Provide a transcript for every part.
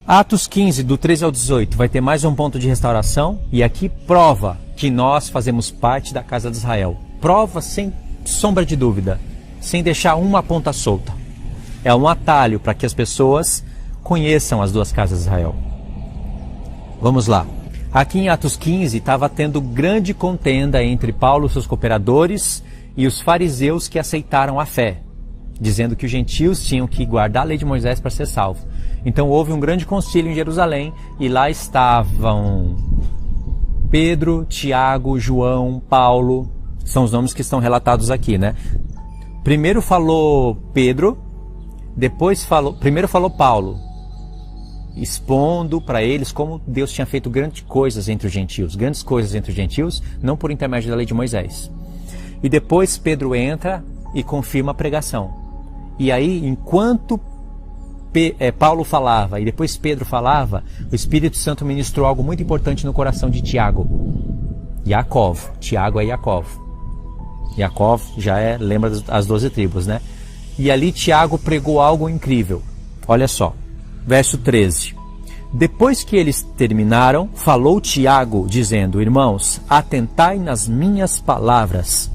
Atos 15, do 13 ao 18, vai ter mais um ponto de restauração, e aqui prova que nós fazemos parte da casa de Israel. Prova sem sombra de dúvida, sem deixar uma ponta solta. É um atalho para que as pessoas conheçam as duas casas de Israel. Vamos lá. Aqui em Atos 15 estava tendo grande contenda entre Paulo e seus cooperadores e os fariseus que aceitaram a fé, dizendo que os gentios tinham que guardar a lei de Moisés para ser salvo. Então houve um grande concílio em Jerusalém e lá estavam Pedro, Tiago, João, Paulo, são os nomes que estão relatados aqui, né? Primeiro falou Pedro, primeiro falou Paulo, expondo para eles como Deus tinha feito grandes coisas entre os gentios, não por intermédio da lei de Moisés. E depois Pedro entra e confirma a pregação. E aí, enquanto Paulo falava e depois Pedro falava, o Espírito Santo ministrou algo muito importante no coração de Tiago. Tiago é Jacov. Jacov lembra das 12 tribos, né? E ali Tiago pregou algo incrível. Olha só, verso 13. Depois que eles terminaram, falou Tiago, dizendo: irmãos, atentai nas minhas palavras.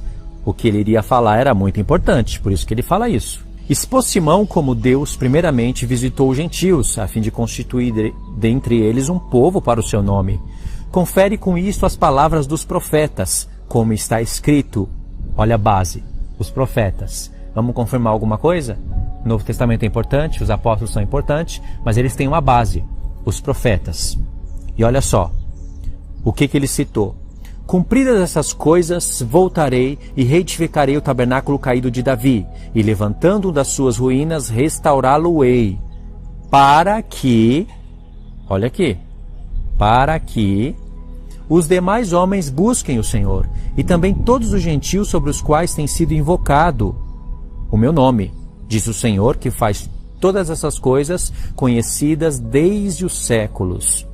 O que ele iria falar era muito importante, por isso que ele fala isso. Expôs Simão como Deus primeiramente visitou os gentios, a fim de constituir dentre eles um povo para o seu nome. Confere com isto as palavras dos profetas, como está escrito. Olha a base, os profetas. Vamos confirmar alguma coisa? O Novo Testamento é importante, os apóstolos são importantes, mas eles têm uma base, os profetas. E olha só, o que ele citou. Cumpridas essas coisas, voltarei e reedificarei o tabernáculo caído de Davi, e levantando das suas ruínas, restaurá-lo-ei, para que, olha aqui, para que os demais homens busquem o Senhor, e também todos os gentios sobre os quais tem sido invocado o meu nome, diz o Senhor, que faz todas essas coisas conhecidas desde os séculos.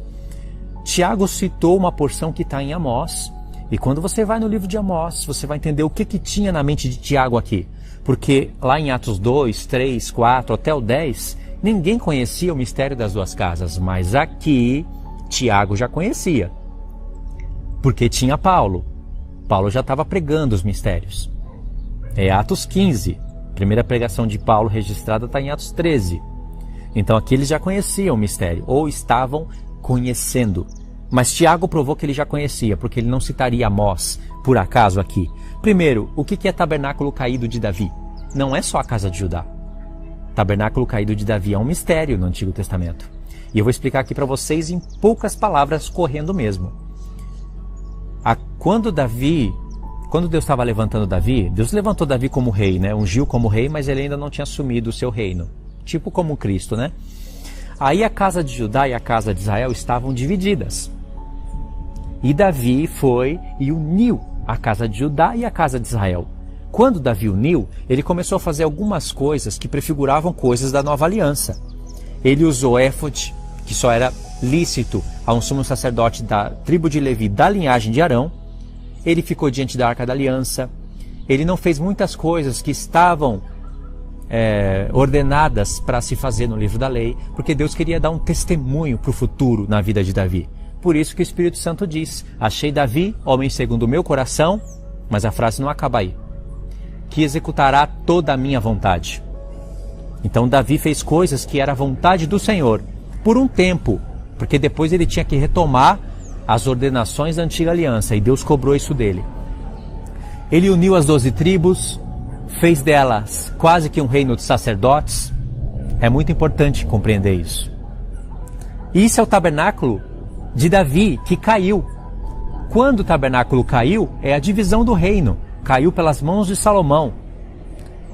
Tiago citou uma porção que está em Amós. E quando você vai no livro de Amós, você vai entender o que tinha na mente de Tiago aqui. Porque lá em Atos 2, 3, 4, até o 10, ninguém conhecia o mistério das duas casas. Mas aqui, Tiago já conhecia. Porque tinha Paulo. Paulo já estava pregando os mistérios. É Atos 15. A primeira pregação de Paulo registrada está em Atos 13. Então aqui eles já conheciam o mistério, ou estavam conhecendo. Mas Tiago provou que ele já conhecia, porque ele não citaria Amós, por acaso, aqui. Primeiro, o que é tabernáculo caído de Davi? Não é só a casa de Judá. Tabernáculo caído de Davi é um mistério no Antigo Testamento. E eu vou explicar aqui para vocês em poucas palavras, correndo mesmo. Quando Deus estava levantando Davi, Deus levantou Davi como rei, né? Ungiu como rei, mas ele ainda não tinha assumido o seu reino. Tipo como Cristo, né? Aí a casa de Judá e a casa de Israel estavam divididas. E Davi foi e uniu a casa de Judá e a casa de Israel. Quando Davi uniu, ele começou a fazer algumas coisas que prefiguravam coisas da nova aliança. Ele usou éfode, que só era lícito a um sumo sacerdote da tribo de Levi, da linhagem de Arão. Ele ficou diante da arca da aliança. Ele não fez muitas coisas que estavam ordenadas para se fazer no livro da lei, porque Deus queria dar um testemunho para o futuro na vida de Davi. Por isso que o Espírito Santo diz: achei Davi, homem segundo o meu coração, mas a frase não acaba aí, que executará toda a minha vontade. Então Davi fez coisas que era a vontade do Senhor, por um tempo, porque depois ele tinha que retomar as ordenações da antiga aliança, e Deus cobrou isso dele. Ele uniu as 12 tribos, fez delas quase que um reino de sacerdotes. É muito importante compreender isso. Isso é o tabernáculo de Davi, que caiu. Quando o tabernáculo caiu, é a divisão do reino. Caiu pelas mãos de Salomão.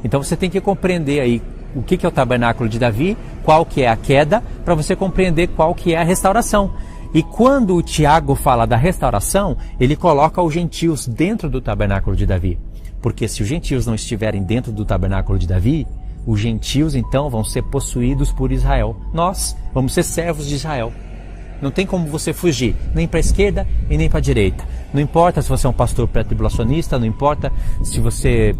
Então você tem que compreender aí o que é o tabernáculo de Davi, qual que é a queda, para você compreender qual que é a restauração. E quando o Tiago fala da restauração, ele coloca os gentios dentro do tabernáculo de Davi. Porque se os gentios não estiverem dentro do tabernáculo de Davi, os gentios então vão ser possuídos por Israel. Nós vamos ser servos de Israel. Não tem como você fugir, nem para a esquerda e nem para a direita. Não importa se você é um pastor pré-tribulacionista, não importa se você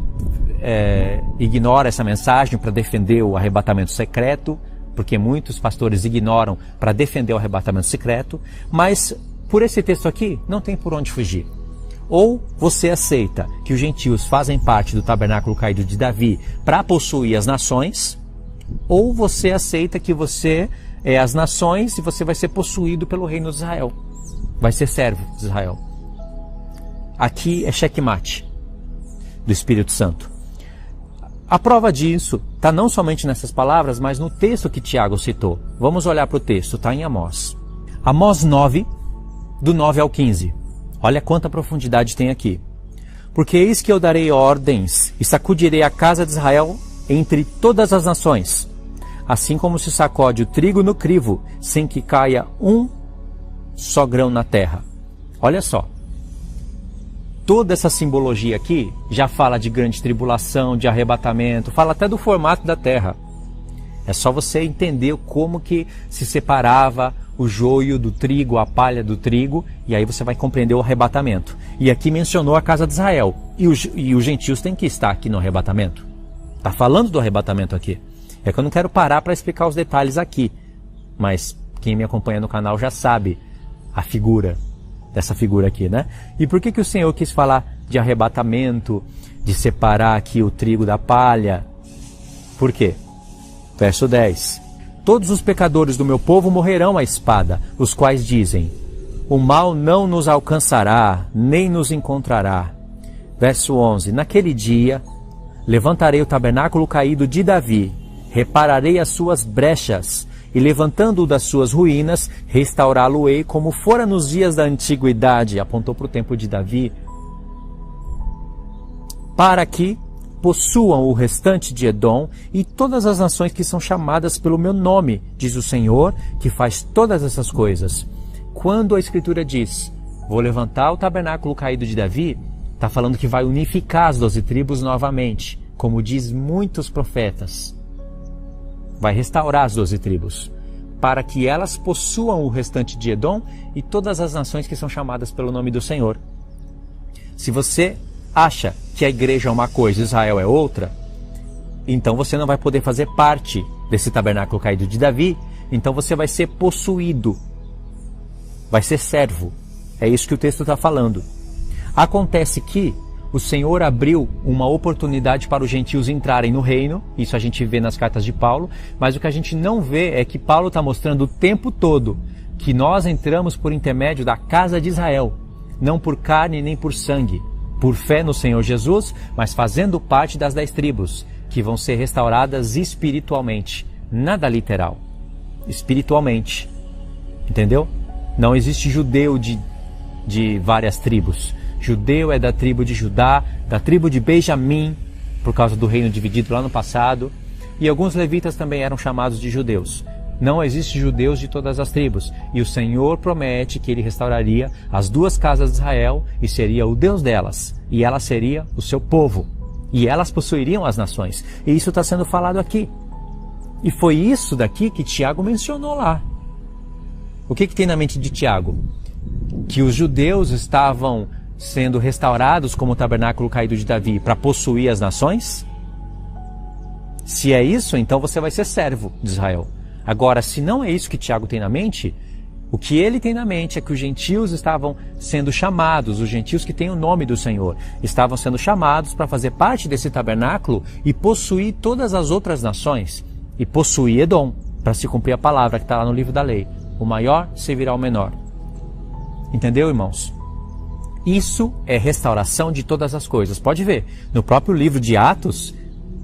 ignora essa mensagem para defender o arrebatamento secreto, porque muitos pastores ignoram para defender o arrebatamento secreto, mas por esse texto aqui não tem por onde fugir. Ou você aceita que os gentios fazem parte do tabernáculo caído de Davi para possuir as nações, ou você aceita que você é as nações e você vai ser possuído pelo reino de Israel. Vai ser servo de Israel. Aqui é checkmate do Espírito Santo. A prova disso está não somente nessas palavras, mas no texto que Tiago citou. Vamos olhar para o texto, está em Amós. Amós 9, do 9 ao 15. Olha quanta profundidade tem aqui. Porque eis que eu darei ordens e sacudirei a casa de Israel entre todas as nações, assim como se sacode o trigo no crivo, sem que caia um só grão na terra. Olha só. Toda essa simbologia aqui já fala de grande tribulação, de arrebatamento, fala até do formato da terra. É só você entender como que se separava o joio do trigo, a palha do trigo, e aí você vai compreender o arrebatamento. E aqui mencionou a casa de Israel. E os gentios têm que estar aqui no arrebatamento. Está falando do arrebatamento aqui. É que eu não quero parar para explicar os detalhes aqui. Mas quem me acompanha no canal já sabe a figura dessa figura aqui, né? E por que o Senhor quis falar de arrebatamento, de separar aqui o trigo da palha? Por quê? Verso 10. Todos os pecadores do meu povo morrerão à espada, os quais dizem: o mal não nos alcançará, nem nos encontrará. Verso 11. Naquele dia, levantarei o tabernáculo caído de Davi, repararei as suas brechas, e levantando-o das suas ruínas, restaurá-lo-ei como fora nos dias da antiguidade. Apontou para o templo de Davi. Para que possuam o restante de Edom e todas as nações que são chamadas pelo meu nome, diz o Senhor, que faz todas essas coisas. Quando a Escritura diz, vou levantar o tabernáculo caído de Davi, está falando que vai unificar as 12 tribos novamente, como diz muitos profetas. Vai restaurar as 12 tribos, para que elas possuam o restante de Edom e todas as nações que são chamadas pelo nome do Senhor. Se você acha que a igreja é uma coisa e Israel é outra, então você não vai poder fazer parte desse tabernáculo caído de Davi, então você vai ser possuído, vai ser servo. É isso que o texto está falando. Acontece que o Senhor abriu uma oportunidade para os gentios entrarem no reino, isso a gente vê nas cartas de Paulo, mas o que a gente não vê é que Paulo está mostrando o tempo todo que nós entramos por intermédio da casa de Israel, não por carne nem por sangue, por fé no Senhor Jesus, mas fazendo parte das 10 tribos, que vão ser restauradas espiritualmente, nada literal, espiritualmente, entendeu? Não existe judeu de várias tribos. Judeu é da tribo de Judá, da tribo de Benjamim, por causa do reino dividido lá no passado. E alguns levitas também eram chamados de judeus. Não existe judeus de todas as tribos. E o Senhor promete que Ele restauraria as 2 casas de Israel e seria o Deus delas. E ela seria o seu povo. E elas possuiriam as nações. E isso está sendo falado aqui. E foi isso daqui que Tiago mencionou lá. O que tem na mente de Tiago? Que os judeus estavam sendo restaurados como o tabernáculo caído de Davi para possuir as nações? Se é isso, então você vai ser servo de Israel. Agora, se não é isso que Tiago tem na mente, o que ele tem na mente é que os gentios estavam sendo chamados, os gentios que têm o nome do Senhor, estavam sendo chamados para fazer parte desse tabernáculo e possuir todas as outras nações, e possuir Edom, para se cumprir a palavra que está lá no livro da lei. O maior servirá ao menor. Entendeu, irmãos? Isso é restauração de todas as coisas. Pode ver, no próprio livro de Atos,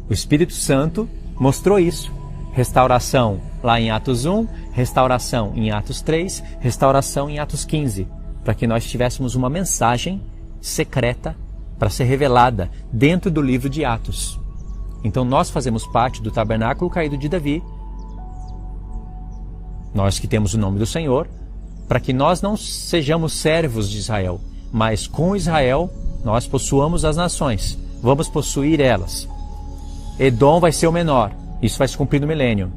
o Espírito Santo mostrou isso. Restauração lá em Atos 1, restauração em Atos 3, restauração em Atos 15, para que nós tivéssemos uma mensagem secreta para ser revelada dentro do livro de Atos. Então nós fazemos parte do tabernáculo caído de Davi, nós que temos o nome do Senhor, para que nós não sejamos servos de Israel, mas com Israel nós possuamos as nações, vamos possuir elas. Edom vai ser o menor, isso vai se cumprir no milênio,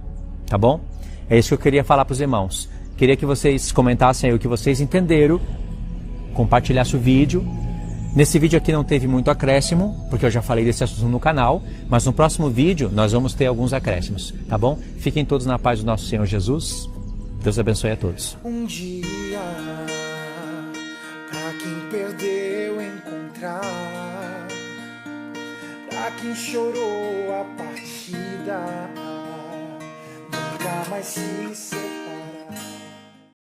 tá bom? É isso que eu queria falar para os irmãos. Queria que vocês comentassem aí o que vocês entenderam, compartilhassem o vídeo Nesse vídeo aqui não teve muito acréscimo, porque eu já falei desse assunto no canal, mas no próximo vídeo nós vamos ter alguns acréscimos, tá bom? Fiquem todos na paz do nosso Senhor Jesus. Deus abençoe a todos. Um dia, pra quem perdeu encontrar, pra quem chorou a partida, nunca mais se